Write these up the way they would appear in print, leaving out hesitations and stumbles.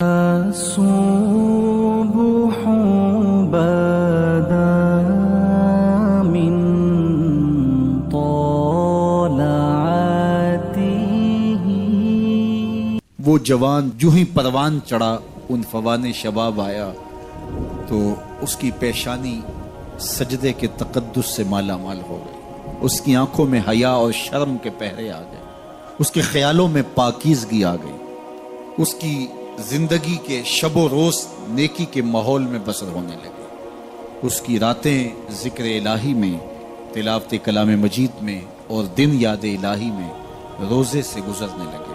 الصبح بدا من طلعته. وہ جوان جو ہی پروان چڑھا ان فوان شباب آیا تو اس کی پیشانی سجدے کے تقدس سے مالا مال ہو گئی، اس کی آنکھوں میں حیا اور شرم کے پہرے آ گئے، اس کے خیالوں میں پاکیزگی آ گئی، اس کی زندگی کے شب و روز نیکی کے ماحول میں بسر ہونے لگے، اس کی راتیں ذکر الہی میں، تلاوت کلام مجید میں اور دن یاد الہی میں روزے سے گزرنے لگے۔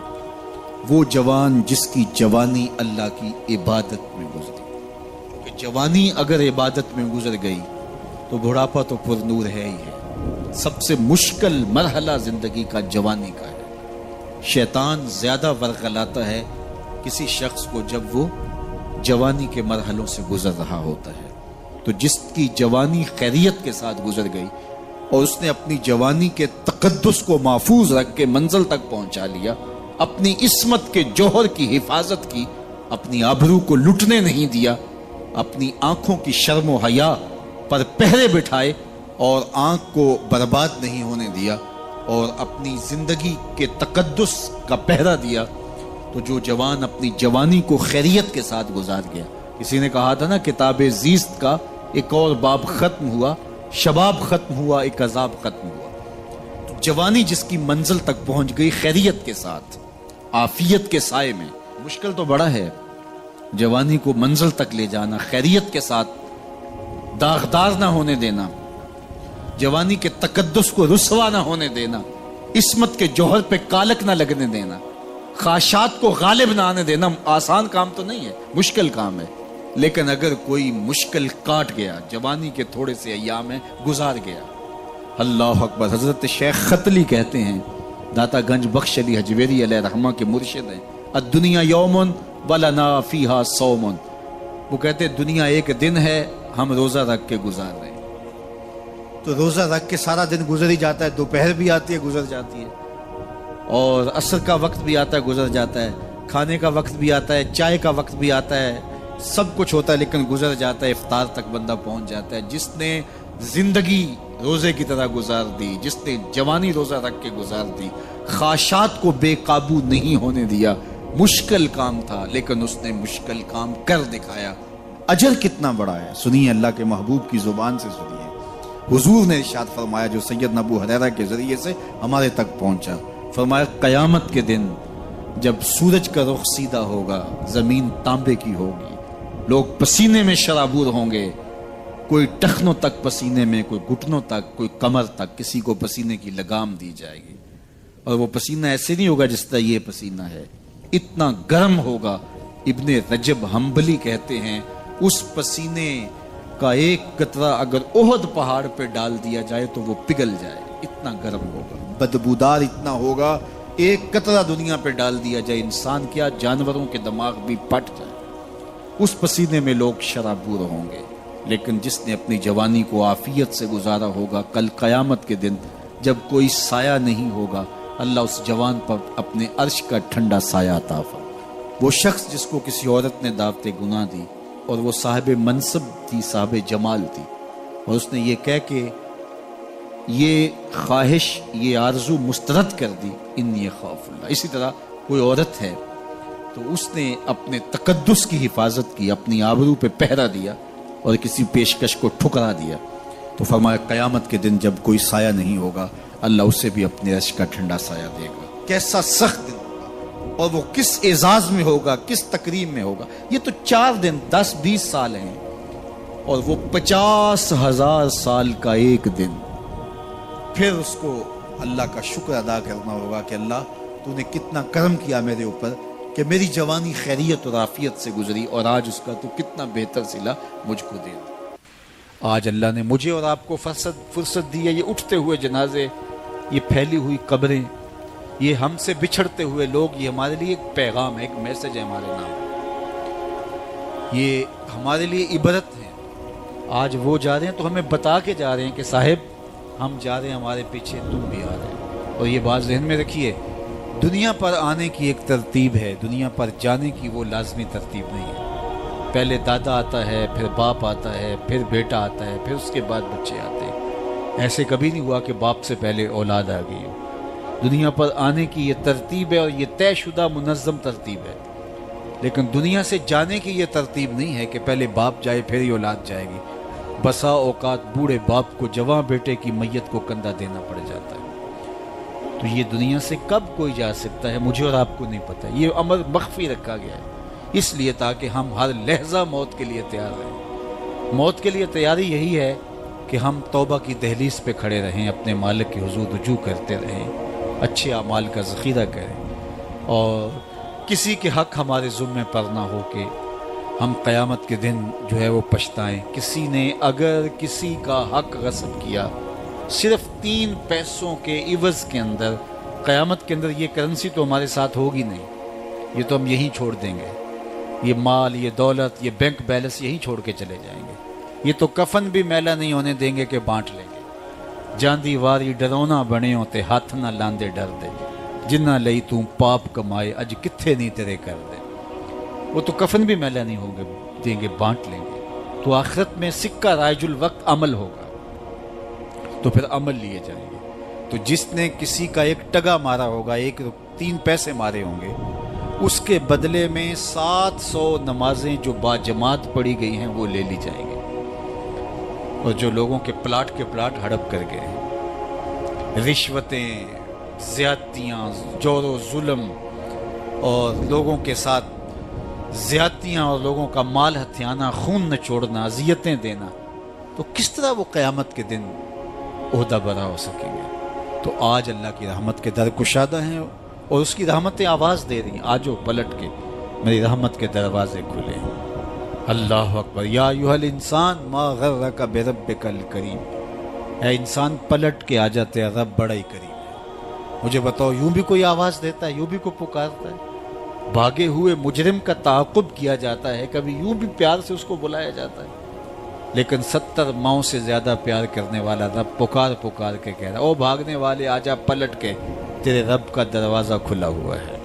وہ جوان جس کی جوانی اللہ کی عبادت میں گزری، کہ جوانی اگر عبادت میں گزر گئی تو بڑھاپا تو پر نور ہے ہی ہے۔ سب سے مشکل مرحلہ زندگی کا جوانی کا ہے۔ شیطان زیادہ ورغلاتا ہے کسی شخص کو جب وہ جوانی کے مرحلوں سے گزر رہا ہوتا ہے۔ تو جس کی جوانی خیریت کے ساتھ گزر گئی اور اس نے اپنی جوانی کے تقدس کو محفوظ رکھ کے منزل تک پہنچا لیا، اپنی عصمت کے جوہر کی حفاظت کی، اپنی آبرو کو لٹنے نہیں دیا، اپنی آنکھوں کی شرم و حیا پر پہرے بٹھائے اور آنکھ کو برباد نہیں ہونے دیا اور اپنی زندگی کے تقدس کا پہرا دیا، تو جو جوان اپنی جوانی کو خیریت کے ساتھ گزار گیا۔ کسی نے کہا تھا نا، کتاب زیست کا ایک اور باب ختم ہوا، شباب ختم ہوا، ایک عذاب ختم ہوا۔ تو جوانی جس کی منزل تک پہنچ گئی خیریت کے ساتھ، عافیت کے سائے میں۔ مشکل تو بڑا ہے جوانی کو منزل تک لے جانا، خیریت کے ساتھ، داغدار نہ ہونے دینا، جوانی کے تقدس کو رسوا نہ ہونے دینا، عصمت کے جوہر پہ کالک نہ لگنے دینا، خواہشات کو غالب نہ آنے دینا۔ آسان کام تو نہیں ہے، مشکل کام ہے، لیکن اگر کوئی مشکل کاٹ گیا، جوانی کے تھوڑے سے ایام میں گزار گیا۔ اللہ اکبر۔ حضرت شیخ ختلی کہتے ہیں، داتا گنج بخش علی حجویری علیہ رحمہ کے مرشد ہیں، الدنیا یومن ولنا فیہا صومن۔ وہ کہتے ہیں دنیا ایک دن ہے، ہم روزہ رکھ کے گزار رہے ہیں۔ تو روزہ رکھ کے سارا دن گزر ہی جاتا ہے، دوپہر بھی آتی ہے گزر جاتی ہے، اور عصر کا وقت بھی آتا ہے گزر جاتا ہے، کھانے کا وقت بھی آتا ہے، چائے کا وقت بھی آتا ہے، سب کچھ ہوتا ہے لیکن گزر جاتا ہے، افطار تک بندہ پہنچ جاتا ہے۔ جس نے زندگی روزے کی طرح گزار دی، جس نے جوانی روزہ رکھ کے گزار دی، خواہشات کو بے قابو نہیں ہونے دیا، مشکل کام تھا لیکن اس نے مشکل کام کر دکھایا۔ اجر کتنا بڑا ہے، سنیے اللہ کے محبوب کی زبان سے سنیے۔ حضور نے ارشاد فرمایا جو سیدنا ابو ہریرہ کے ذریعے سے ہمارے تک پہنچا، فرمایا قیامت کے دن جب سورج کا رخ سیدھا ہوگا، زمین تانبے کی ہوگی، لوگ پسینے میں شرابور ہوں گے، کوئی ٹخنوں تک پسینے میں، کوئی گھٹنوں تک، کوئی کمر تک، کسی کو پسینے کی لگام دی جائے گی، اور وہ پسینہ ایسے نہیں ہوگا جس طرح یہ پسینہ ہے، اتنا گرم ہوگا۔ ابن رجب حنبلی کہتے ہیں اس پسینے کا ایک قطرہ اگر احد پہاڑ پہ ڈال دیا جائے تو وہ پگھل جائے، اتنا گرم ہوگا، بدبودار اتنا ہوگا، ایک قطرہ دنیا پہ ڈال دیا جائے، انسان کیا جانوروں کے دماغ بھی پھٹ جائے، اس پسینے میں لوگ شرابور ہوں گے۔ لیکن جس نے اپنی جوانی کو عافیت سے گزارا ہوگا، کل قیامت کے دن جب کوئی سایہ نہیں ہوگا، اللہ اس جوان پر اپنے عرش کا ٹھنڈا سایہ عطا فرمائے۔ وہ شخص جس کو کسی عورت نے دعوت گناہ دی اور وہ صاحب منصب تھی، صاحب جمال تھی، اور اس نے یہ کہہ کے یہ خواہش، یہ آرزو مسترد کر دی، انی خاف اللہ۔ اسی طرح کوئی عورت ہے تو اس نے اپنے تقدس کی حفاظت کی، اپنی آبرو پہ پہرا دیا اور کسی پیشکش کو ٹھکرا دیا، تو فرمایا قیامت کے دن جب کوئی سایہ نہیں ہوگا، اللہ اسے بھی اپنے عرش کا ٹھنڈا سایہ دے گا۔ کیسا سخت دن ہوگا، اور وہ کس اعزاز میں ہوگا، کس تکریم میں ہوگا۔ یہ تو 4 دن 10-20 سال ہیں، اور وہ 50,000 سال کا ایک دن۔ پھر اس کو اللہ کا شکر ادا کرنا ہوگا کہ اللہ تو نے کتنا کرم کیا میرے اوپر کہ میری جوانی خیریت اور عافیت سے گزری، اور آج اس کا تو کتنا بہتر صلہ مجھ کو دے دیا۔ آج اللہ نے مجھے اور آپ کو فرصت دی ہے، یہ اٹھتے ہوئے جنازے، یہ پھیلی ہوئی قبریں، یہ ہم سے بچھڑتے ہوئے لوگ، یہ ہمارے لیے ایک پیغام ہے، ایک میسج ہے ہمارے نام، یہ ہمارے لیے عبرت ہے۔ آج وہ جا رہے ہیں تو ہمیں بتا کے جا رہے ہیں کہ صاحب ہم جا رہے ہیں، ہمارے پیچھے تم بھی آ رہے ہیں۔ اور یہ بات ذہن میں رکھیے، دنیا پر آنے کی ایک ترتیب ہے، دنیا پر جانے کی وہ لازمی ترتیب نہیں ہے۔ پہلے دادا آتا ہے، پھر باپ آتا ہے، پھر بیٹا آتا ہے، پھر اس کے بعد بچے آتے ہیں۔ ایسے کبھی نہیں ہوا کہ باپ سے پہلے اولاد آ گئی ہو۔ دنیا پر آنے کی یہ ترتیب ہے اور یہ طے شدہ منظم ترتیب ہے، لیکن دنیا سے جانے کی یہ ترتیب نہیں ہے کہ پہلے باپ جائے پھر ہی اولاد جائے گی۔ بسا اوقات بوڑھے باپ کو جوان بیٹے کی میت کو کندھا دینا پڑ جاتا ہے۔ تو یہ دنیا سے کب کوئی جا سکتا ہے مجھے اور آپ کو نہیں پتہ۔ یہ امر مخفی رکھا گیا ہے اس لیے تاکہ ہم ہر لحظہ موت کے لیے تیار رہیں۔ موت کے لیے تیاری یہی ہے کہ ہم توبہ کی دہلیز پہ کھڑے رہیں، اپنے مالک کی حضور رجوع کرتے رہیں، اچھے اعمال کا ذخیرہ کریں، اور کسی کے حق ہمارے ذمے پر نہ ہو کہ ہم قیامت کے دن جو ہے وہ پچھتائیں۔ کسی نے اگر کسی کا حق غصب کیا صرف 3 پیسوں کے عوض کے اندر، قیامت کے اندر یہ کرنسی تو ہمارے ساتھ ہوگی نہیں، یہ تو ہم یہیں چھوڑ دیں گے، یہ مال، یہ دولت، یہ بینک بیلنس یہیں چھوڑ کے چلے جائیں گے۔ یہ تو کفن بھی میلا نہیں ہونے دیں گے کہ بانٹ لیں گے۔ جاندی واری ڈرونا بنے ہوتے ہاتھ نہ لاندے ڈر دے، جنہ لئی تو پاپ کمائے اج کتھے نہیں تیرے کر دے۔ وہ تو کفن بھی میلا نہیں ہوں گے دیں گے، بانٹ لیں گے۔ تو آخرت میں سکہ رائج الوقت عمل ہوگا، تو پھر عمل لیے جائیں گے۔ تو جس نے کسی کا ایک ٹگا مارا ہوگا، 3 پیسے مارے ہوں گے، اس کے بدلے میں 700 نمازیں جو با جماعت پڑھی گئی ہیں وہ لے لی جائیں گے۔ اور جو لوگوں کے پلاٹ ہڑپ کر گئے ہیں، رشوتیں، زیادتیاں، جور و ظلم اور لوگوں کے ساتھ زیادتیاں اور لوگوں کا مال ہتھیانا، خون نچوڑنا، اذیتیں دینا، تو کس طرح وہ قیامت کے دن عہدہ برا ہو سکیں گے؟ تو آج اللہ کی رحمت کے در کشادہ ہیں اور اس کی رحمتیں آواز دے رہی ہیں، آجو پلٹ کے میری رحمت کے دروازے کھلے ہیں۔ اللہ اکبر۔ یا ایھا الانسان ما غرک بربک الکریم، اے انسان پلٹ کے آ جاتے ہیں، رب بڑا ہی کریم ہے۔ مجھے بتاؤ، یوں بھی کوئی آواز دیتا ہے؟ یوں بھی کوئی پکارتا ہے؟ بھاگے ہوئے مجرم کا تعاقب کیا جاتا ہے، کبھی یوں بھی پیار سے اس کو بلایا جاتا ہے؟ لیکن 70 ماؤں سے زیادہ پیار کرنے والا رب پکار کے کہہ رہا، او بھاگنے والے آجا پلٹ کے، تیرے رب کا دروازہ کھلا ہوا ہے۔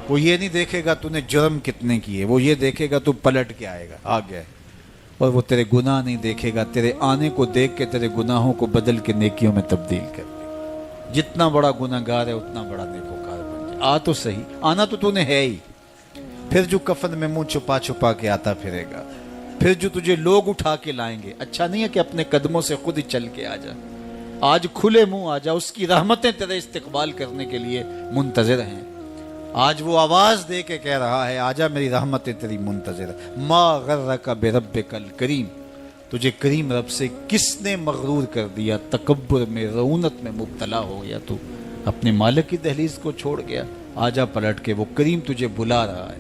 وہ یہ نہیں دیکھے گا تو نے جرم کتنے کیے، وہ یہ دیکھے گا تو پلٹ کے آئے گا، آ گیا ہے۔ اور وہ تیرے گناہ نہیں دیکھے گا، تیرے آنے کو دیکھ کے تیرے گناہوں کو بدل کے نیکیوں میں تبدیل کر دے۔ جتنا بڑا گناہ گار ہے اتنا بڑا نیکوکار بن جائے۔ آ تو صحیح، آنا تو نے ہے ہی۔ پھر جو کفن میں منہ چھپا کے آتا پھرے گا، پھر جو تجھے لوگ اٹھا کے لائیں گے، اچھا نہیں ہے کہ اپنے قدموں سے خود ہی چل کے آ جا۔ آج کھلے منہ آ جا، اس کی رحمتیں تیرے استقبال کرنے کے لیے منتظر ہیں۔ آج وہ آواز دے کے کہہ رہا ہے، آجا میری رحمتیں تیری منتظر ہے۔ ما غرک بربک الکریم، تجھے کریم رب سے کس نے مغرور کر دیا؟ تکبر میں، رعونت میں مبتلا ہو گیا، تو اپنے مالک کی دہلیز کو چھوڑ گیا۔ آجا پلٹ کے، وہ کریم تجھے بلا رہا ہے،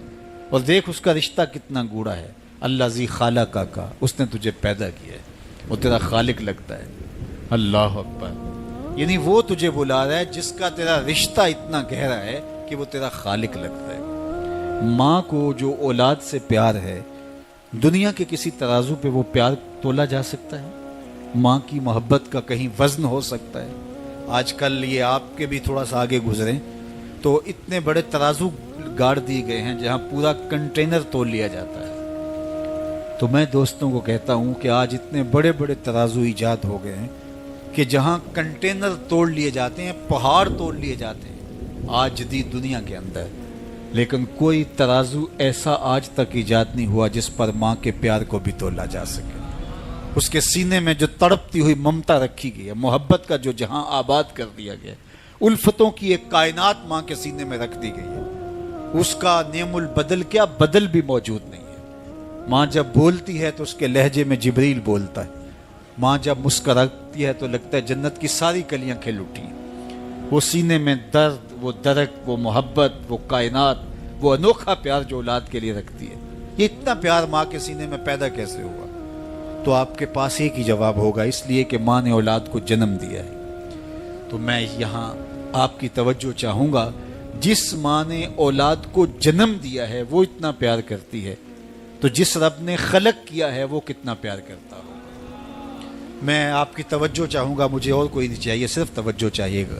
اور دیکھ اس کا رشتہ کتنا گوڑا ہے۔ اللہ ذی خالق کا، اس نے تجھے پیدا کیا ہے، وہ تیرا خالق لگتا ہے۔ اللہ اکبر۔ یعنی وہ تجھے بلا رہا ہے جس کا تیرا رشتہ اتنا گہرا ہے کہ وہ تیرا خالق لگتا ہے۔ ماں کو جو اولاد سے پیار ہے، دنیا کے کسی ترازو پہ وہ پیار تولا جا سکتا ہے؟ ماں کی محبت کا کہیں وزن ہو سکتا ہے؟ آج کل یہ آپ کے بھی تھوڑا سا آگے گزریں تو اتنے بڑے ترازو گاڑ دیے گئے ہیں جہاں پورا کنٹینر تول لیا جاتا ہے۔ تو میں دوستوں کو کہتا ہوں کہ آج اتنے بڑے بڑے ترازو ایجاد ہو گئے ہیں کہ جہاں کنٹینر توڑ لیے جاتے ہیں، پہاڑ توڑ لیے جاتے ہیں آج جدید دنیا کے اندر، لیکن کوئی ترازو ایسا آج تک ایجاد نہیں ہوا جس پر ماں کے پیار کو بھی تولا جا سکے۔ اس کے سینے میں جو تڑپتی ہوئی ممتا رکھی گئی ہے، محبت کا جو جہاں آباد کر دیا گیا، الفتوں کی ایک کائنات ماں کے سینے میں رکھ دی گئی ہے، اس کا نعم البدل کیا بدل بھی موجود نہیں ہے۔ ماں جب بولتی ہے تو اس کے لہجے میں جبریل بولتا ہے، ماں جب مسکراتی ہے تو لگتا ہے جنت کی ساری کلیاں کھل اٹھی ہیں۔ وہ سینے میں درد، وہ درک، وہ محبت، وہ کائنات، وہ انوکھا پیار جو اولاد کے لیے رکھتی ہے، یہ اتنا پیار ماں کے سینے میں پیدا کیسے ہوا؟ تو آپ کے پاس ایک ہی جواب ہوگا، اس لیے کہ ماں نے اولاد کو جنم دیا ہے۔ تو میں یہاں آپ کی توجہ چاہوں گا، جس ماں نے اولاد کو جنم دیا ہے وہ اتنا پیار کرتی ہے، تو جس رب نے خلق کیا ہے وہ کتنا پیار کرتا ہوگا۔ میں آپ کی توجہ چاہوں گا، مجھے اور کوئی نہیں چاہیے، صرف توجہ چاہیے گا،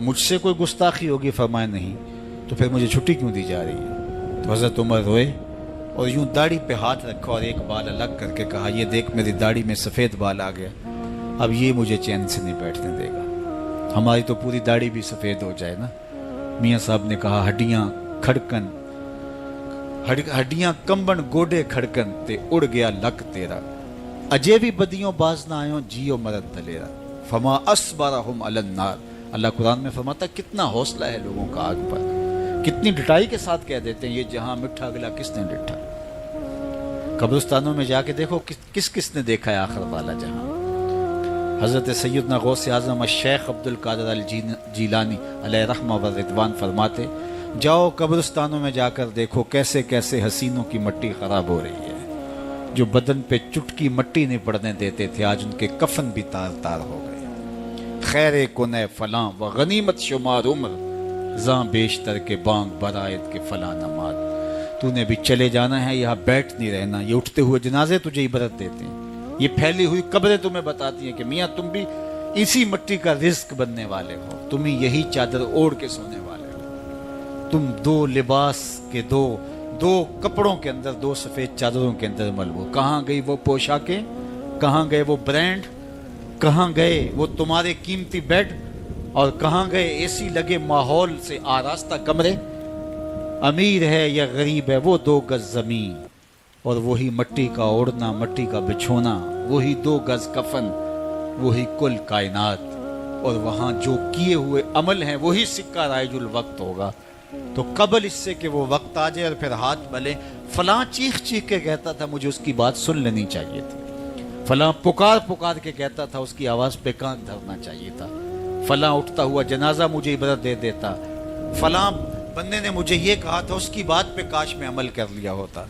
مجھ سے کوئی گستاخی ہوگی؟ فرمایا نہیں. تو پھر مجھے چھٹی کیوں دی جا رہی ہے؟ تو حضرت عمر روئے اور یوں داڑھی پہ ہاتھ رکھا اور ایک بال الگ کر کے کہا یہ دیکھ میری داڑھی میں سفید بال آ گیا، اب یہ مجھے چین سے نہیں بیٹھنے دے گا. ہماری تو پوری داڑھی بھی سفید ہو جائے نا. میاں صاحب نے کہا ہڈیاں کھڑکن، ہڈیاں کمبن گوڈے کھڑکن تے اڑ گیا لک تیرا، اجے بھی بدیوں باز نہ آئیں جیو مرد دلیرا، فما اصبرہم علی النار. اللہ قرآن میں فرماتا ہے کتنا حوصلہ ہے لوگوں کا آگ پر، کتنی ڈٹائی کے ساتھ کہہ دیتے ہیں یہ جہاں مٹھا گلا کس نے ڈٹھا. قبرستانوں میں جا کے دیکھو کس نے دیکھا ہے آخر والا جہاں. حضرت سیدنا غوث اعظم الشیخ عبد القادر الجیلانی علیہ رحمہ و رضوان فرماتے جاؤ قبرستانوں میں جا کر دیکھو کیسے کیسے حسینوں کی مٹی خراب ہو رہی ہے. جو بدن پہ چٹکی مٹی نہیں پڑنے دیتے تھے آج ان کے کفن بھی تار تار ہو گئے. خیر کنے فلاں و غنیمت شمار عمر زاں بیشتر کے بانگ برائت کے فلاں نماز. تو نے بھی چلے جانا ہے، یہاں بیٹھ نہیں رہنا. یہ اٹھتے ہوئے جنازے تجھے عبرت دیتے ہیں، یہ پھیلی ہوئی قبریں تمہیں بتاتی ہیں کہ میاں تم بھی اسی مٹی کا رزق بننے والے ہو، تم ہی یہی چادر اوڑھ کے سونے والے ہو. تم دو لباس کے دو کپڑوں کے اندر، دو سفید چادروں کے اندر ملبو. کہاں گئی وہ پوشاکیں، کہاں گئے وہ برانڈ، کہاں گئے وہ تمہارے قیمتی بیڈ، اور کہاں گئے اے سی لگے ماحول سے آراستہ کمرے. امیر ہے یا غریب ہے وہ 2 گز زمین اور وہی مٹی کا اوڑھنا، مٹی کا بچھونا، وہی 2 گز کفن، وہی کل کائنات. اور وہاں جو کیے ہوئے عمل ہیں وہی سکہ رائج الوقت ہوگا. تو قبل اس سے کہ وہ وقت آ جائے اور پھر ہاتھ ملے، فلاں چیخ کے کہتا تھا مجھے اس کی بات سن لینی چاہیے تھی، فلاں پکار کے کہتا تھا اس کی آواز پہ کان دھرنا چاہیے تھا، فلاں اٹھتا ہوا جنازہ مجھے عبرت دے دیتا، فلاں بندے نے مجھے یہ کہا تھا اس کی بات پہ کاش میں عمل کر لیا ہوتا.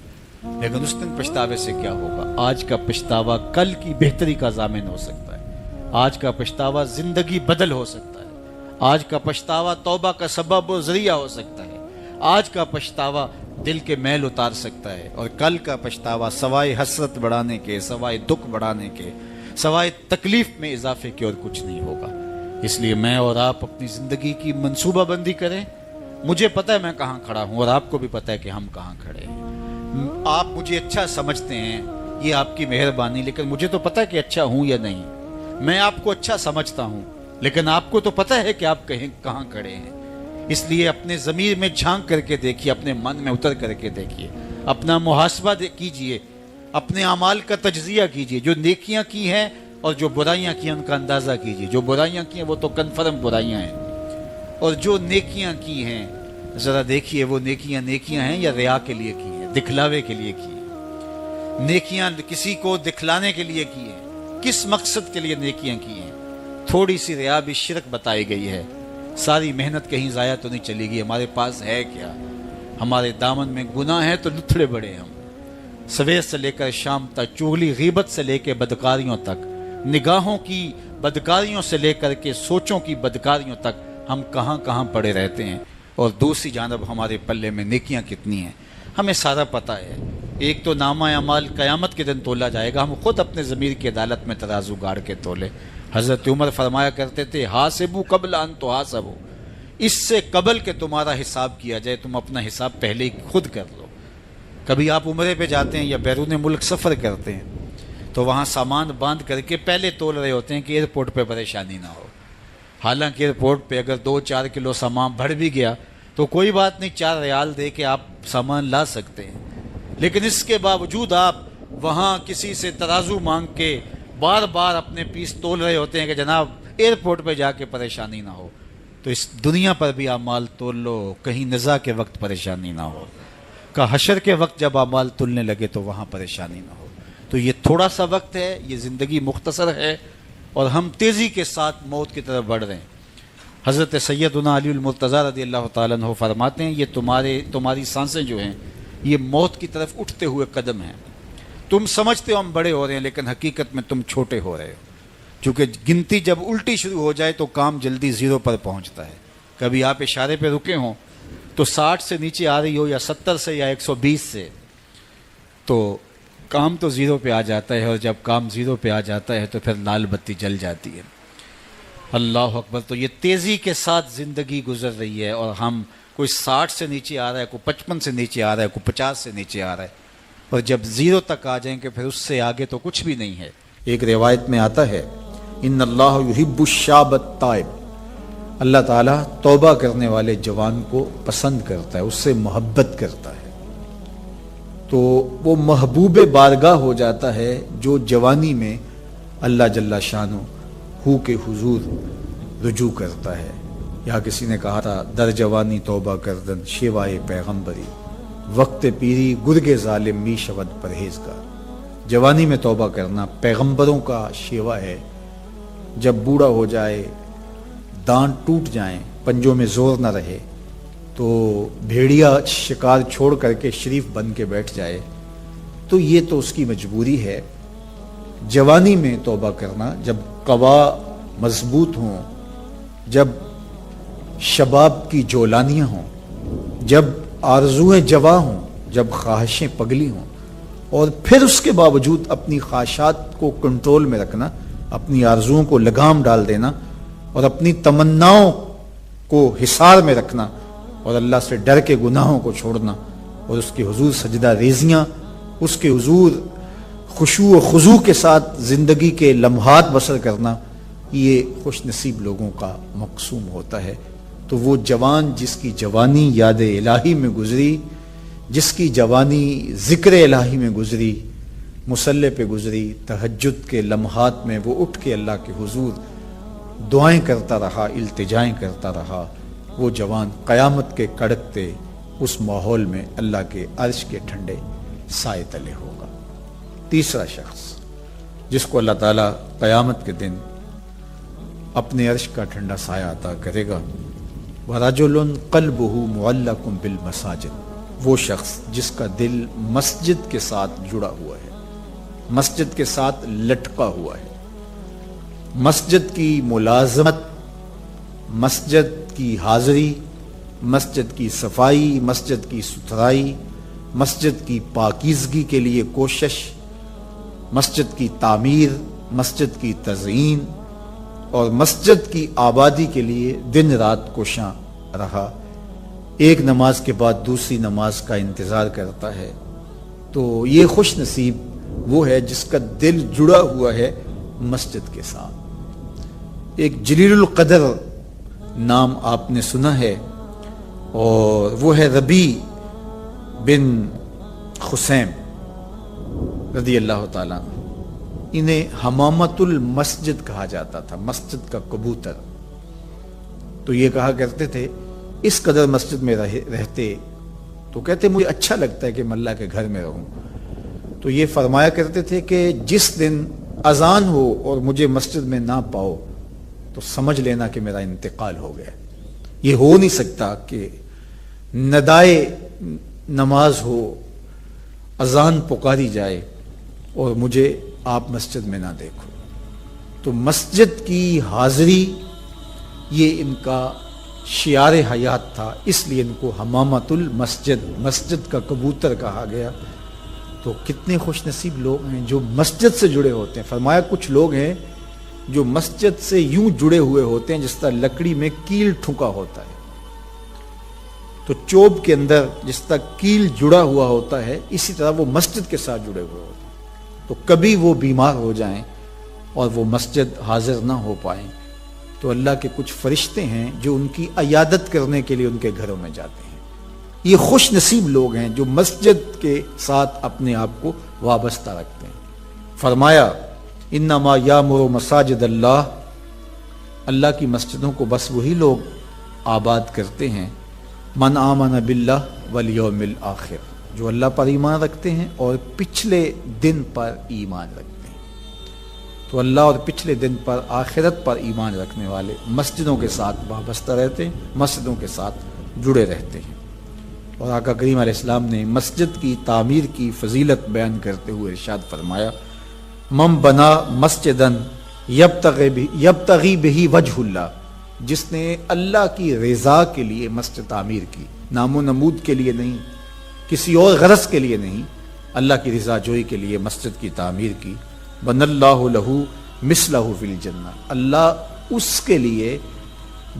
لیکن اس دن پچھتاوے سے کیا ہوگا؟ آج کا پچھتاوا کل کی بہتری کا ضامن ہو سکتا ہے، آج کا پچھتاوا زندگی بدل ہو سکتا ہے، آج کا پچھتاوا توبہ کا سبب و ذریعہ ہو سکتا ہے، آج کا پچھتاوا دل کے میل اتار سکتا ہے، اور کل کا پچھتاوا سوائے حسرت بڑھانے کے، سوائے دکھ بڑھانے کے، سوائے تکلیف میں اضافے کے اور کچھ نہیں ہوگا. اس لیے میں اور آپ اپنی زندگی کی منصوبہ بندی کریں. مجھے پتہ ہے میں کہاں کھڑا ہوں اور آپ کو بھی پتہ ہے کہ ہم کہاں کھڑے ہیں. آپ مجھے اچھا سمجھتے ہیں، یہ آپ کی مہربانی، لیکن مجھے تو پتہ ہے کہ اچھا ہوں یا نہیں. میں آپ کو اچھا سمجھتا ہوں لیکن آپ کو تو پتہ ہے کہ آپ کہاں کھڑے ہیں. اس لیے اپنے ضمیر میں جھانک کر کے دیکھیے، اپنے من میں اتر کر کے دیکھیے، اپنا محاسبہ کیجئے، اپنے اعمال کا تجزیہ کیجئے. جو نیکیاں کی ہیں اور جو برائیاں کی ہیں ان کا اندازہ کیجئے. جو برائیاں کی ہیں وہ تو کنفرم برائیاں ہیں، اور جو نیکیاں کی ہیں ذرا دیکھیے وہ نیکیاں ہیں یا ریا کے لیے کی ہیں، دکھلاوے کے لیے کی ہیں. نیکیاں کسی کو دکھلانے کے لیے کی ہیں، کس مقصد کے لیے نیکیاں کی ہیں. تھوڑی سی ریا بھی شرک بتائی گئی ہے. ساری محنت کہیں ضائع تو نہیں چلی گئی. ہمارے پاس ہے کیا؟ ہمارے دامن میں گناہ ہے تو لتھڑے بڑے ہم. سویر سے لے کر شام تک، چغلی غیبت سے لے کے بدکاریوں تک، نگاہوں کی بدکاریوں سے لے کر کے سوچوں کی بدکاریوں تک ہم کہاں پڑے رہتے ہیں. اور دوسری جانب ہمارے پلے میں نیکیاں کتنی ہیں ہمیں سارا پتہ ہے. ایک تو نامہ اعمال قیامت کے دن تولا جائے گا، ہم خود اپنے ضمیر کی عدالت میں ترازو گاڑ کے تولے. حضرت عمر فرمایا کرتے تھے حاسبو قبل ان تحاسبو، اس سے قبل کہ تمہارا حساب کیا جائے تم اپنا حساب پہلے ہی خود کر لو. کبھی آپ عمرے پہ جاتے ہیں یا بیرون ملک سفر کرتے ہیں تو وہاں سامان باندھ کر کے پہلے تول رہے ہوتے ہیں کہ ایئرپورٹ پہ پریشانی نہ ہو. حالانکہ ایئرپورٹ پہ اگر 2-4 کلو سامان بڑھ بھی گیا تو کوئی بات نہیں، 4 ریال دے کے آپ سامان لا سکتے ہیں. لیکن اس کے باوجود آپ وہاں کسی سے ترازو مانگ کے بار بار اپنے پیس تول رہے ہوتے ہیں کہ جناب ایئرپورٹ پہ جا کے پریشانی نہ ہو. تو اس دنیا پر بھی اعمال تول لو، کہیں نزاع کے وقت پریشانی نہ ہو، کہ حشر کے وقت جب اعمال تلنے لگے تو وہاں پریشانی نہ ہو. تو یہ تھوڑا سا وقت ہے، یہ زندگی مختصر ہے اور ہم تیزی کے ساتھ موت کی طرف بڑھ رہے ہیں. حضرت سیدنا علی المرتضی رضی اللہ تعالیٰ عنہ فرماتے ہیں یہ تمہاری سانسیں جو ہیں یہ موت کی طرف اٹھتے ہوئے قدم ہیں. تم سمجھتے ہو ہم بڑے ہو رہے ہیں لیکن حقیقت میں تم چھوٹے ہو رہے ہو. چونکہ گنتی جب الٹی شروع ہو جائے تو کام جلدی 0 پر پہنچتا ہے. کبھی آپ اشارے پہ رکے ہوں تو 60 سے نیچے آ رہی ہو یا 70 سے یا 120 سے تو کام تو 0 پہ آ جاتا ہے، اور جب کام 0 پہ آ جاتا ہے تو پھر لال بتی جل جاتی ہے. اللہ اکبر. تو یہ تیزی کے ساتھ زندگی گزر رہی ہے اور ہم کوئی 60 سے نیچے آ رہا ہے, کوئی 55 سے نیچے آ رہا ہے, کوئی 50 سے نیچے آ رہا ہے, اور جب 0 تک آ جائیں گے پھر اس سے آگے تو کچھ بھی نہیں ہے. ایک روایت میں آتا ہے ان اللہ یحب الشاب التائب, اللہ تعالیٰ توبہ کرنے والے جوان کو پسند کرتا ہے, اس سے محبت کرتا ہے. تو وہ محبوب بارگاہ ہو جاتا ہے جو جوانی میں اللہ جل شانہ ہو کے حضور رجوع کرتا ہے. یا کسی نے کہا تھا در جوانی توبہ کردن شیوائے پیغمبری, وقت پیری گرگ ظالم می شود پرہیزگار. جوانی میں توبہ کرنا پیغمبروں کا شیوا ہے. جب بوڑھا ہو جائے, دانت ٹوٹ جائیں, پنجوں میں زور نہ رہے, تو بھیڑیا شکار چھوڑ کر کے شریف بن کے بیٹھ جائے, تو یہ تو اس کی مجبوری ہے. جوانی میں توبہ کرنا جب قوا مضبوط ہوں, جب شباب کی جولانیاں ہوں, جب آرزویں جواں ہوں, جب خواہشیں پگلی ہوں, اور پھر اس کے باوجود اپنی خواہشات کو کنٹرول میں رکھنا, اپنی آرزوؤں کو لگام ڈال دینا, اور اپنی تمناؤں کو حصار میں رکھنا, اور اللہ سے ڈر کے گناہوں کو چھوڑنا, اور اس کے حضور سجدہ ریزیاں, اس کے حضور خشوع و خضوع کے ساتھ زندگی کے لمحات بسر کرنا, یہ خوش نصیب لوگوں کا مقسوم ہوتا ہے. تو وہ جوان جس کی جوانی یاد الہی میں گزری, جس کی جوانی ذکر الہی میں گزری, مصلی پہ گزری, تہجد کے لمحات میں وہ اٹھ کے اللہ کے حضور دعائیں کرتا رہا, التجائیں کرتا رہا, وہ جوان قیامت کے کڑکتے اس ماحول میں اللہ کے عرش کے ٹھنڈے سائے تلے ہوگا. تیسرا شخص جس کو اللہ تعالیٰ قیامت کے دن اپنے عرش کا ٹھنڈا سایہ عطا کرے گا, وَرَجُلٌ قَلْبُهُ مُعَلَّقٌ بِالْمَسَاجِدِ, وہ شخص جس کا دل مسجد کے ساتھ جڑا ہوا ہے, مسجد کے ساتھ لٹکا ہوا ہے. مسجد کی ملازمت, مسجد کی حاضری, مسجد کی صفائی, مسجد کی ستھرائی, مسجد کی پاکیزگی کے لیے کوشش, مسجد کی تعمیر, مسجد کی تزئین اور مسجد کی آبادی کے لیے دن رات کوشاں رہا. ایک نماز کے بعد دوسری نماز کا انتظار کرتا ہے. تو یہ خوش نصیب وہ ہے جس کا دل جڑا ہوا ہے مسجد کے ساتھ. ایک جلیل القدر نام آپ نے سنا ہے, اور وہ ہے ربی بن خسیم رضی اللہ تعالیٰ. انہیں حمامت المسجد کہا جاتا تھا, مسجد کا کبوتر. تو یہ کہا کرتے تھے اس قدر مسجد میں رہتے تو کہتے مجھے اچھا لگتا ہے کہ میں اللہ کے گھر میں رہوں. تو یہ فرمایا کرتے تھے کہ جس دن اذان ہو اور مجھے مسجد میں نہ پاؤ تو سمجھ لینا کہ میرا انتقال ہو گیا. یہ ہو نہیں سکتا کہ ندائے نماز ہو, اذان پکاری جائے اور مجھے آپ مسجد میں نہ دیکھو. تو مسجد کی حاضری یہ ان کا شعار حیات تھا, اس لیے ان کو حمامت المسجد, مسجد کا کبوتر کہا گیا. تو کتنے خوش نصیب لوگ ہیں جو مسجد سے جڑے ہوتے ہیں. فرمایا کچھ لوگ ہیں جو مسجد سے یوں جڑے ہوئے ہوتے ہیں جس طرح لکڑی میں کیل ٹھکا ہوتا ہے. تو چوب کے اندر جس طرح کیل جڑا ہوا ہوتا ہے اسی طرح وہ مسجد کے ساتھ جڑے ہوئے ہوتے ہیں. تو کبھی وہ بیمار ہو جائیں اور وہ مسجد حاضر نہ ہو پائیں تو اللہ کے کچھ فرشتے ہیں جو ان کی عیادت کرنے کے لیے ان کے گھروں میں جاتے ہیں. یہ خوش نصیب لوگ ہیں جو مسجد کے ساتھ اپنے آپ کو وابستہ رکھتے ہیں. فرمایا انما یامر مساجد اللہ, اللہ کی مسجدوں کو بس وہی لوگ آباد کرتے ہیں من آمن باللہ والیوم الآخر, جو اللہ پر ایمان رکھتے ہیں اور پچھلے دن پر ایمان رکھتے ہیں. تو اللہ اور پچھلے دن پر, آخرت پر ایمان رکھنے والے مسجدوں کے ساتھ وابستہ رہتے ہیں, مسجدوں کے ساتھ جڑے رہتے ہیں. اور آقا کریم علیہ السلام نے مسجد کی تعمیر کی فضیلت بیان کرتے ہوئے ارشاد فرمایا من بنا مسجدن یبتغی بہ وجہ اللہ, جس نے اللہ کی رضا کے لیے مسجد تعمیر کی, نام و نمود کے لیے نہیں, کسی اور غرض کے لیے نہیں, اللہ کی رضا جوئی کے لیے مسجد کی تعمیر کی, بن اللہ لہ مثلہ فی الجنہ, اللہ اس کے لیے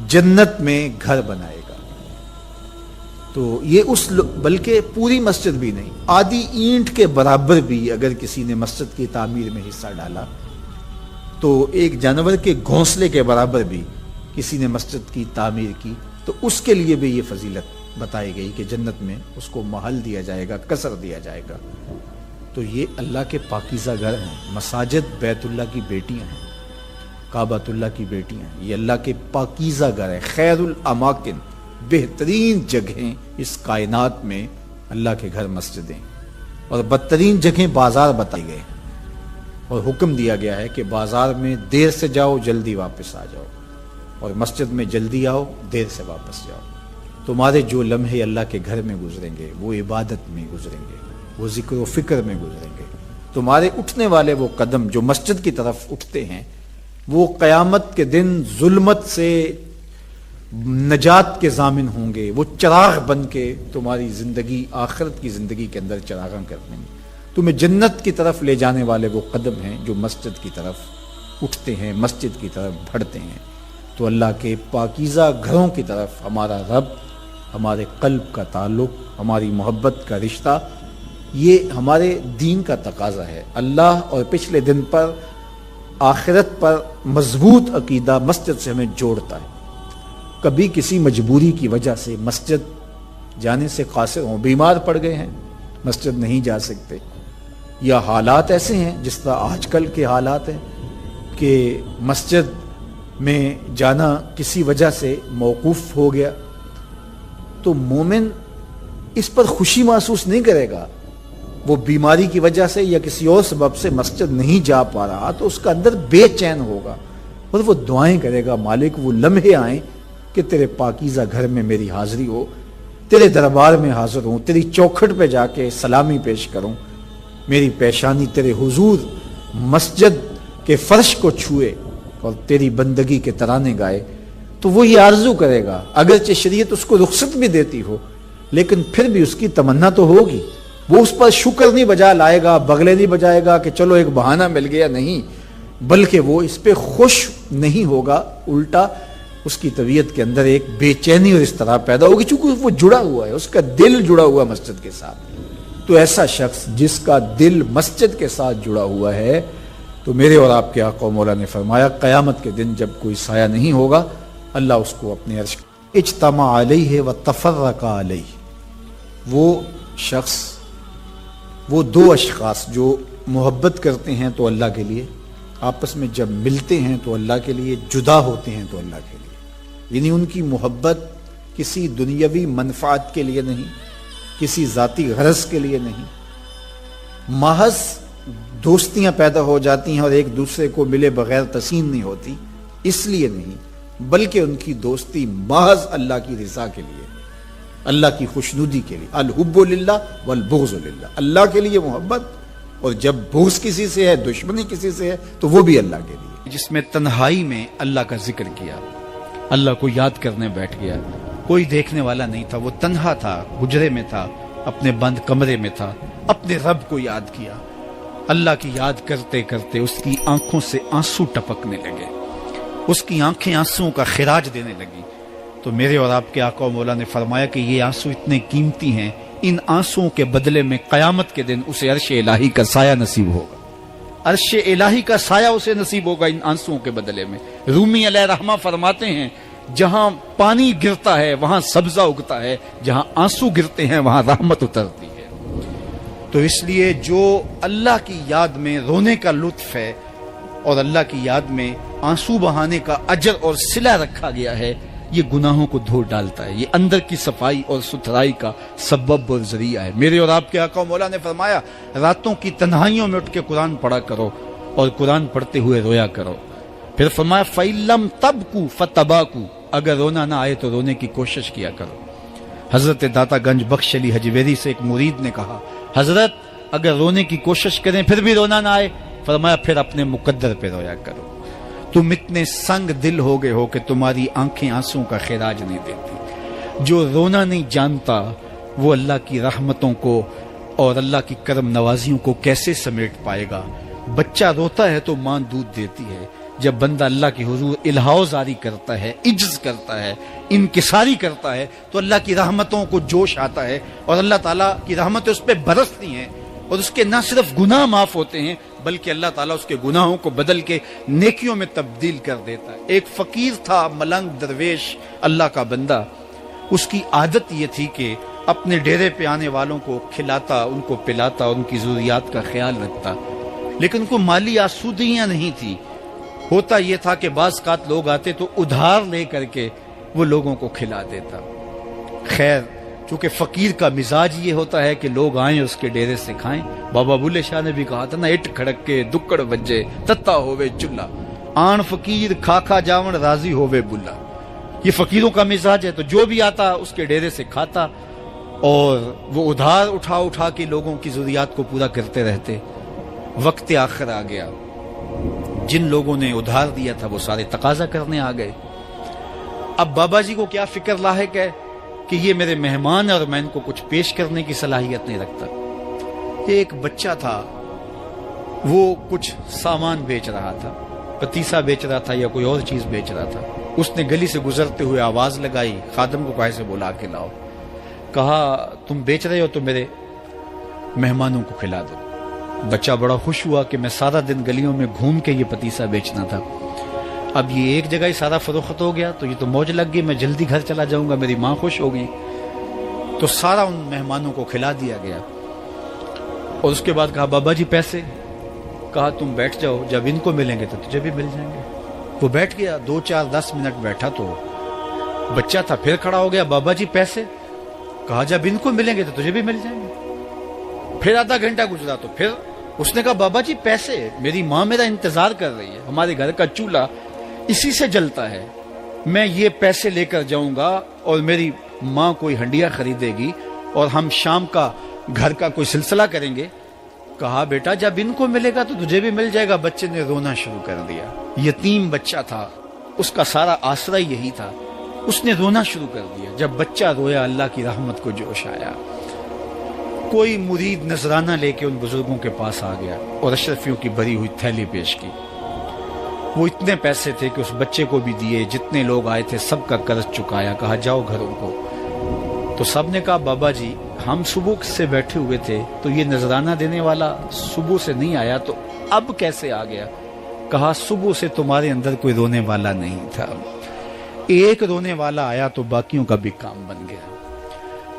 جنت میں گھر بنائے گا. تو یہ بلکہ پوری مسجد بھی نہیں، آدھی اینٹ کے برابر بھی اگر کسی نے مسجد کی تعمیر میں حصہ ڈالا تو ایک جانور کے گھونسلے کے برابر بھی کسی نے مسجد کی تعمیر کی تو اس کے لیے بھی یہ فضیلت بتائی گئی کہ جنت میں اس کو محل دیا جائے گا، قصر دیا جائے گا. تو یہ اللہ کے پاکیزہ گھر ہیں. مساجد بیت اللہ کی بیٹیاں ہیں، کعبۃ اللہ کی بیٹیاں ہیں. یہ اللہ کے پاکیزہ گھر ہیں، خیر الاماکن، بہترین جگہیں اس کائنات میں اللہ کے گھر مسجدیں، اور بدترین جگہیں بازار بتائی گئے اور حکم دیا گیا ہے کہ بازار میں دیر سے جاؤ جلدی واپس آ جاؤ، اور مسجد میں جلدی آؤ دیر سے واپس جاؤ. تمہارے جو لمحے اللہ کے گھر میں گزریں گے وہ عبادت میں گزریں گے، وہ ذکر و فکر میں گزریں گے. تمہارے اٹھنے والے وہ قدم جو مسجد کی طرف اٹھتے ہیں وہ قیامت کے دن ظلمت سے نجات کے ضامن ہوں گے. وہ چراغ بن کے تمہاری زندگی، آخرت کی زندگی کے اندر چراغاں کر دیں گے. تمہیں جنت کی طرف لے جانے والے وہ قدم ہیں جو مسجد کی طرف اٹھتے ہیں، مسجد کی طرف بڑھتے ہیں. تو اللہ کے پاکیزہ گھروں کی طرف ہمارا رب، ہمارے قلب کا تعلق، ہماری محبت کا رشتہ، یہ ہمارے دین کا تقاضا ہے. اللہ اور پچھلے دن پر، آخرت پر مضبوط عقیدہ مسجد سے ہمیں جوڑتا ہے. کبھی کسی مجبوری کی وجہ سے مسجد جانے سے قاصر ہوں، بیمار پڑ گئے ہیں، مسجد نہیں جا سکتے، یا حالات ایسے ہیں جس طرح آج کل کے حالات ہیں کہ مسجد میں جانا کسی وجہ سے موقوف ہو گیا، تو مومن اس پر خوشی محسوس نہیں کرے گا. وہ بیماری کی وجہ سے یا کسی اور سبب سے مسجد نہیں جا پا رہا تو اس کا اندر بے چین ہوگا اور وہ دعائیں کرے گا، مالک وہ لمحے آئیں کہ تیرے پاکیزہ گھر میں میری حاضری ہو، تیرے دربار میں حاضر ہوں، تیری چوکھٹ پہ جا کے سلامی پیش کروں، میری پیشانی تیرے حضور مسجد کے فرش کو چھوئے اور تیری بندگی کے ترانے گائے. تو وہ یہ آرزو کرے گا، اگرچہ شریعت اس کو رخصت بھی دیتی ہو لیکن پھر بھی اس کی تمنا تو ہوگی. وہ اس پر شکر نہیں بجا لائے گا، بغلے نہیں بجائے گا کہ چلو ایک بہانہ مل گیا، نہیں، بلکہ وہ اس پہ خوش نہیں ہوگا، الٹا اس کی طبیعت کے اندر ایک بے چینی اور اس طرح پیدا ہوگی چونکہ وہ جڑا ہوا ہے، اس کا دل جڑا ہوا مسجد کے ساتھ. تو ایسا شخص جس کا دل مسجد کے ساتھ جڑا ہوا ہے، تو میرے اور آپ کے آقا و مولا نے فرمایا قیامت کے دن جب کوئی سایہ نہیں ہوگا اللہ اس کو اپنے عرش اجتمع علیہ و تفرق علیہ. وہ شخص، وہ دو اشخاص جو محبت کرتے ہیں تو اللہ کے لیے، آپس میں جب ملتے ہیں تو اللہ کے لیے، جدا ہوتے ہیں تو اللہ کے لیے. یعنی ان کی محبت کسی دنیاوی منفعت کے لیے نہیں، کسی ذاتی غرض کے لیے نہیں، محض دوستیاں پیدا ہو جاتی ہیں اور ایک دوسرے کو ملے بغیر تسین نہیں ہوتی، اس لیے نہیں، بلکہ ان کی دوستی محض اللہ کی رضا کے لیے، اللہ کی خوشنودی کے لیے. الحب للہ والبغض للہ، اللہ کے لیے محبت، اور جب بغض کسی سے ہے، دشمنی کسی سے ہے تو وہ بھی اللہ کے لیے. جس میں تنہائی میں اللہ کا ذکر کیا، اللہ کو یاد کرنے بیٹھ گیا، کوئی دیکھنے والا نہیں تھا، وہ تنہا تھا، حجرے میں تھا، اپنے بند کمرے میں تھا، اپنے رب کو یاد کیا. اللہ کی یاد کرتے کرتے اس کی آنکھوں سے آنسو ٹپکنے لگے، اس کی آنکھیں آنسوؤں کا خراج دینے لگی. تو میرے اور آپ کے آقا و مولا نے فرمایا کہ یہ آنسو اتنے قیمتی ہیں، ان آنسوؤں کے بدلے میں قیامت کے دن اسے عرش الہی کا سایہ نصیب ہوگا، عرش الہی کا سایہ اسے نصیب ہوگا ان آنسوؤں کے بدلے میں. رومی علیہ رحمہ فرماتے ہیں جہاں پانی گرتا ہے وہاں سبزہ اگتا ہے، جہاں آنسو گرتے ہیں وہاں رحمت اترتی ہے. تو اس لیے جو اللہ کی یاد میں رونے کا لطف ہے اور اللہ کی یاد میں آنسو بہانے کا اجر اور صلہ رکھا گیا ہے، یہ گناہوں کو دھو ڈالتا ہے، یہ اندر کی صفائی اور ستھرائی کا سبب اور ذریعہ ہے. میرے اور آپ کے آقا و مولا نے فرمایا راتوں کی تنہائیوں میں اٹھ کے قرآن پڑھا کرو اور قرآن پڑھتے ہوئے رویا کرو. پھر فرمایا فَإِلَّمْ تَبْكُوا فَتَبَاكُوا، اگر رونا نہ آئے تو رونے کی کوشش کیا کرو. حضرت داتا گنج بخش علی حجویری سے ایک مرید نے کہا حضرت اگر رونے کی کوشش کریں پھر بھی رونا نہ آئے، فرمایا پھر اپنے مقدر پہ رویا کرو. تم اتنے سنگ دل ہو گئے ہو کہ تمہاری آنکھیں آنسوں کا خراج نہیں دیتی. جو رونا نہیں جانتا وہ اللہ کی رحمتوں کو اور اللہ کی کرم نوازیوں کو کیسے سمیٹ پائے گا. بچہ روتا ہے تو ماں دودھ دیتی ہے، جب بندہ اللہ کی حضور الہاؤ زاری کرتا ہے، عجز کرتا ہے، انکساری کرتا ہے، تو اللہ کی رحمتوں کو جوش آتا ہے اور اللہ تعالیٰ کی رحمتیں اس پہ برستی ہیں، اور اس کے نہ صرف گناہ معاف ہوتے ہیں بلکہ اللہ تعالیٰ اس کے گناہوں کو بدل کے نیکیوں میں تبدیل کر دیتا ہے۔ ایک فقیر تھا، ملنگ درویش، اللہ کا بندہ، اس کی عادت یہ تھی کہ اپنے ڈیرے پہ آنے والوں کو کھلاتا، ان کو پلاتا، ان کی ضروریات کا خیال رکھتا، لیکن ان کو مالی آسودگیاں نہیں تھی۔ ہوتا یہ تھا کہ بعض اوقات لوگ آتے تو ادھار لے کر کے وہ لوگوں کو کھلا دیتا۔ خیر، چونکہ فقیر کا مزاج یہ ہوتا ہے کہ لوگ آئیں اس کے ڈیرے سے کھائیں۔ بابا بلے شاہ نے بھی کہا تھا نا، اٹ کھڑک کے دکڑ بجے تتا ہووے چلا، آن فقیر کھا کھا جاون راضی ہووے بلا۔ یہ فقیروں کا مزاج ہے، تو جو بھی آتا اس کے ڈیرے سے کھاتا اور وہ ادھار اٹھا اٹھا کے لوگوں کی ضروریات کو پورا کرتے رہتے۔ وقت آخر آ گیا، جن لوگوں نے ادھار دیا تھا وہ سارے تقاضا کرنے آ گئے۔ اب بابا جی کو کیا فکر لاحق ہے کہ یہ میرے مہمان اور میں ان کو کچھ پیش کرنے کی صلاحیت نہیں رکھتا۔ ایک بچہ تھا، وہ کچھ سامان بیچ رہا تھا، پتیسا بیچ رہا تھا یا کوئی اور چیز بیچ رہا تھا۔ اس نے گلی سے گزرتے ہوئے آواز لگائی، خادم کو کہا سے بلا کے لاؤ، کہا تم بیچ رہے ہو تو میرے مہمانوں کو کھلا دو۔ بچہ بڑا خوش ہوا کہ میں سارا دن گلیوں میں گھوم کے یہ پتیسا بیچنا تھا، اب یہ ایک جگہ ہی سارا فروخت ہو گیا تو یہ تو موج لگ گئی، میں جلدی گھر چلا جاؤں گا، میری ماں خوش ہوگی۔ تو سارا ان مہمانوں کو کھلا دیا گیا اور اس کے بعد کہا بابا جی پیسے؟ کہا تم بیٹھ جاؤ، جب ان کو ملیں گے تو تجھے بھی مل جائیں گے۔ وہ بیٹھ گیا، 2 4 10 منٹ بیٹھا تو بچہ تھا، پھر کھڑا ہو گیا، بابا جی پیسے؟ کہا جب ان کو ملیں گے تو تجھے بھی مل جائیں گے۔ پھر آدھا گھنٹہ گزرا تو پھر اس نے کہا بابا جی پیسے؟ میری ماں میرا انتظار کر رہی ہے، ہمارے گھر کا چولہا اسی سے جلتا ہے، میں یہ پیسے لے کر جاؤں گا اور میری ماں کوئی ہنڈیا خریدے گی اور ہم شام کا گھر کا کوئی سلسلہ کریں گے۔ کہا بیٹا جب ان کو ملے گا تو تجھے بھی مل جائے گا۔ بچے نے رونا شروع کر دیا، یتیم بچہ تھا، اس کا سارا آسرا یہی تھا، اس نے رونا شروع کر دیا۔ جب بچہ رویا اللہ کی رحمت کو جوش آیا، کوئی مرید نذرانہ لے کے ان بزرگوں کے پاس آ گیا اور اشرفیوں کی بری ہوئی تھیلی پیش کی۔ وہ اتنے پیسے تھے کہ اس بچے کو بھی دیے، جتنے لوگ آئے تھے سب کا قرض چکایا، کہا جاؤ گھروں کو۔ تو سب نے کہا بابا جی ہم صبح سے بیٹھے ہوئے تھے تو یہ نذرانہ دینے والا صبح سے نہیں آیا، تو اب کیسے آ گیا؟ کہا صبح سے تمہارے اندر کوئی رونے والا نہیں تھا، ایک رونے والا آیا تو باقیوں کا بھی کام بن گیا۔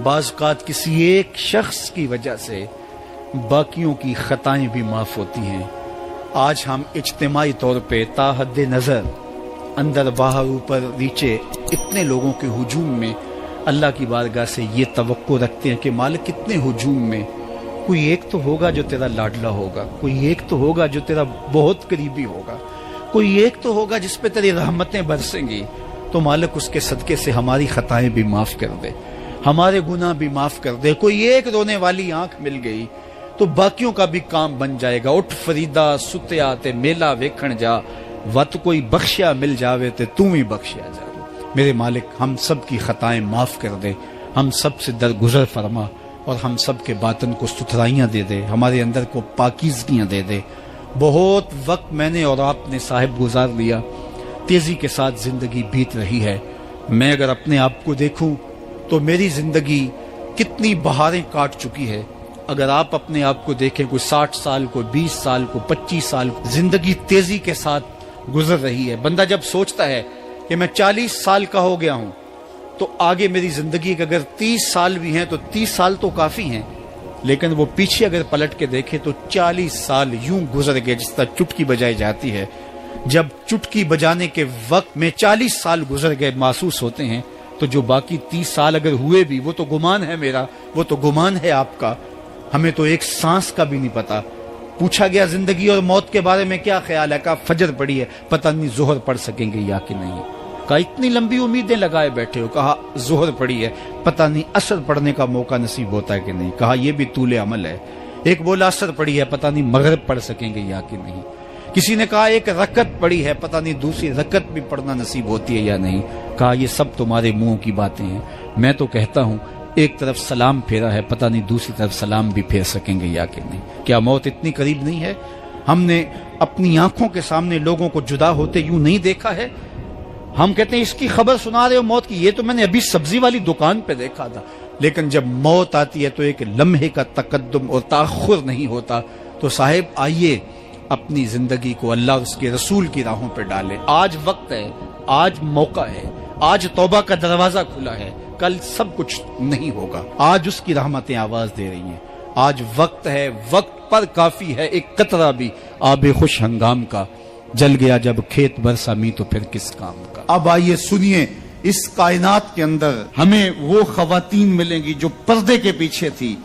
بعض اوقات کسی ایک شخص کی وجہ سے باقیوں کی خطائیں بھی معاف ہوتی ہیں۔ آج ہم اجتماعی طور پہ تا حد نظر اندر باہر اوپر نیچے اتنے لوگوں کے ہجوم میں اللہ کی بارگاہ سے یہ توقع رکھتے ہیں کہ مالک کتنے ہجوم میں کوئی ایک تو ہوگا جو تیرا لاڈلا ہوگا، کوئی ایک تو ہوگا جو تیرا بہت قریبی ہوگا، کوئی ایک تو ہوگا جس پہ تیری رحمتیں برسیں گی۔ تو مالک اس کے صدقے سے ہماری خطائیں بھی معاف کر دے، ہمارے گناہ بھی معاف کر دے۔ کوئی ایک رونے والی آنکھ مل گئی تو باقیوں کا بھی کام بن جائے گا۔ اٹھ فریدا ستیا تے میلہ ویکھن جا، وت کوئی بخشیا مل جاوے تے تو ہی بخشیا جا۔ میرے مالک ہم سب کی خطائیں معاف کر دے، ہم سب سے درگزر فرما اور ہم سب کے باطن کو ستھرائیاں دے دے، ہمارے اندر کو پاکیزگیاں دے دے۔ بہت وقت میں نے اور آپ نے صاحب گزار لیا، تیزی کے ساتھ زندگی بیت رہی ہے۔ میں اگر اپنے آپ کو دیکھوں تو میری زندگی کتنی بہاریں کاٹ چکی ہے۔ اگر آپ اپنے آپ کو دیکھیں، کوئی 60 سال، کوئی 20 سال، کوئی 25 سال، زندگی تیزی کے ساتھ گزر رہی ہے۔ بندہ جب سوچتا ہے کہ میں 40 سال کا ہو گیا ہوں تو آگے میری زندگی کے اگر 30 سال بھی ہیں تو 30 سال تو کافی ہیں، لیکن وہ پیچھے اگر پلٹ کے دیکھے تو 40 سال یوں گزر گئے جس طرح چٹکی بجائی جاتی ہے۔ جب چٹکی بجانے کے وقت میں 40 سال گزر گئے محسوس ہوتے ہیں، تو جو باقی 30 سال اگر ہوئے بھی وہ تو گمان ہے میرا، وہ تو گمان ہے آپ کا، ہمیں تو ایک سانس کا بھی نہیں پتا۔ پوچھا گیا زندگی اور موت کے بارے میں کیا خیال ہے؟ کہا فجر پڑی ہے، پتہ نہیں ظہر پڑھ سکیں گے یا کہ نہیں۔ کہا اتنی لمبی امیدیں لگائے بیٹھے ہو، کہا ظہر پڑی ہے، پتہ نہیں عصر پڑھنے کا موقع نصیب ہوتا ہے کہ نہیں۔ کہا یہ بھی طول عمل ہے۔ ایک بولا عصر پڑی ہے، پتہ نہیں مغرب پڑھ سکیں گے یا کہ نہیں۔ کسی نے کہا ایک رکعت پڑی ہے، پتہ نہیں دوسری رکعت بھی پڑھنا نصیب ہوتی ہے یا نہیں۔ کہا یہ سب تمہارے منہوں کی باتیں ہیں، میں تو کہتا ہوں ایک طرف سلام پھیرا ہے، پتہ نہیں دوسری طرف سلام بھی پھیر سکیں گے یا کہ نہیں۔ کیا موت اتنی قریب نہیں ہے؟ ہم نے اپنی آنکھوں کے سامنے لوگوں کو جدا ہوتے یوں نہیں دیکھا ہے. ہم کہتے ہیں اس کی خبر سنا رہے ہو موت کی، یہ تو میں نے ابھی سبزی والی دکان پہ دیکھا تھا. لیکن جب موت آتی ہے تو ایک لمحے کا تقدم اور تاخر نہیں ہوتا. تو صاحب آئیے اپنی زندگی کو اللہ اور اس کے رسول کی راہوں پہ ڈالیں. آج وقت ہے، آج موقع ہے، آج توبہ کا دروازہ کھلا ہے. کل سب کچھ نہیں ہوگا. آج اس کی رحمتیں آواز دے رہی ہیں. آج وقت ہے، وقت پر کافی ہے ایک قطرہ بھی آب خوش ہنگام کا. جل گیا جب کھیت برسا می تو پھر کس کام کا. اب آئیے سنیے، اس کائنات کے اندر ہمیں وہ خواتین ملیں گی جو پردے کے پیچھے تھی،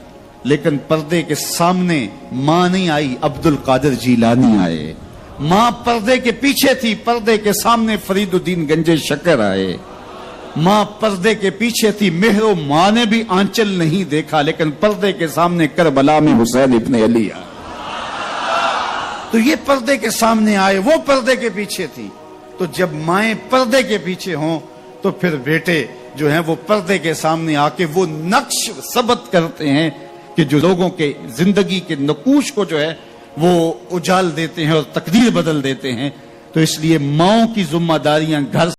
لیکن پردے کے سامنے ماں نہیں آئی، عبد القادر جیلانی آئے. ماں پردے کے پیچھے تھی، پردے کے سامنے فرید الدین گنج شکر آئے. ماں پردے کے پیچھے تھی، مہر و ماں نے بھی آنچل نہیں دیکھا، لیکن پردے کے سامنے کربلا میں حسین ابن علی آئے. تو یہ پردے کے سامنے آئے، وہ پردے کے پیچھے تھی. تو جب مائیں پردے کے پیچھے ہوں تو پھر بیٹے جو ہیں وہ پردے کے سامنے آ کے وہ نقش ثبت کرتے ہیں کہ جو لوگوں کے زندگی کے نقوش کو جو ہے وہ اجال دیتے ہیں اور تقدیر بدل دیتے ہیں. تو اس لیے ماؤں کی ذمہ داریاں گھر